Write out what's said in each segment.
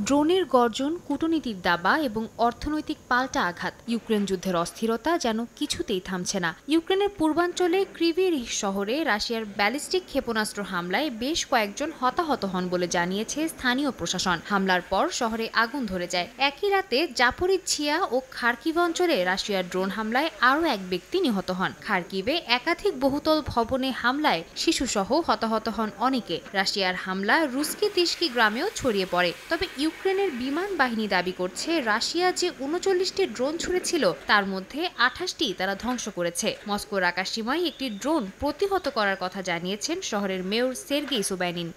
ড্রোনের গর্জন, কূটনীতির দাবা এবং অর্থনৈতিক পাল্টা আঘাত। ইউক্রেন যুদ্ধের অস্থিরতা যেন কিছুতেই থামছে না। ইউক্রেনের পূর্বাঞ্চলে ক্রিভি রিহ শহরে রাশিয়ার ব্যালিস্টিক ক্ষেপণাস্ত্র হামলায় বেশ কয়েকজন হতাহত হন বলে জানিয়েছে স্থানীয় প্রশাসন। হামলার পর শহরে আগুন ধরে যায়। একই রাতে জাপোরিঝিয়া ও খার্কিভ অঞ্চলে রাশিয়ার ড্রোন হামলায় আরও এক ব্যক্তি নিহত হন। খার্কিভে একাধিক বহুতল ভবনে হামলায় শিশুসহ হতাহত হন অনেকে। রাশিয়ার হামলা রুস্কি তিস্কি গ্রামেও ছড়িয়ে পড়ে। তবে ইউক্রেনের বিমান বাহিনী দাবি করছে রাশিয়া যে ৩৯টি ড্রোন ছুড়েছিল তার মধ্যে ২৮টি তারা ধ্বংস করেছে। মস্কোর আকাশসীমায় একটি ড্রোন প্রতিহত করার কথা জানিয়েছেন শহরের মেয়র সের্গেই সোবাইনিন।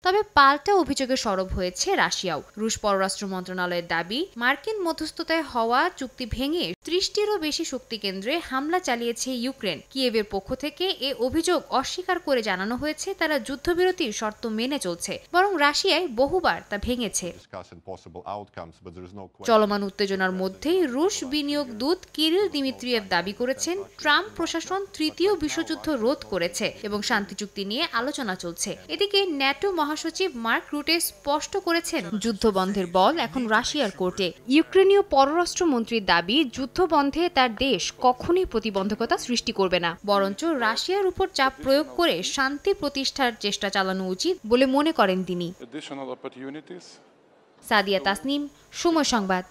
তবে পাল্টা অভিযোগে সরব হয়েছে রাশিয়াও। রুশ পররাষ্ট্র মন্ত্রণালয়ের দাবি, মার্কিন মধ্যস্থতায় হওয়া চুক্তি ভেঙে ৩০টিরও বেশি শক্তি কেন্দ্রে হামলা চালিয়েছে ইউক্রেন। কিয়েভের পক্ষ থেকে এ অভিযোগ অস্বীকার করে জানানো হয়েছে তারা যুদ্ধবিরতির শর্ত মেনে চলছে, বরং রাশিয়ায় বহুবার তা ভেঙেছে। চলমান উত্তেজনার মধ্যেই রুশ বিনিয়োগ দূত কিরিল দিমিত্রিয়েভ দাবি করেছেন ট্রাম্প প্রশাসন তৃতীয় বিশ্বযুদ্ধ রোধ করেছে এবং শান্তি চুক্তি নিয়ে আলোচনা চলছে। এদিকে ন্যাটো মহাসচিব মার্ক রুটে স্পষ্ট করেছেন যুদ্ধবন্ধের বল এখন রাশিয়ার কোর্টে। ইউক্রেনীয় পররাষ্ট্রমন্ত্রীর দাবি, যুদ্ধবন্ধে তার দেশ কখনোই প্রতিবন্ধকতা সৃষ্টি করবে না, বরঞ্চ রাশিয়ার উপর চাপ প্রয়োগ করে শান্তি প্রতিষ্ঠার চেষ্টা চালানো উচিত বলে মনে করেন তিনি। সাদিয়া তাসনিম, সময় সংবাদ।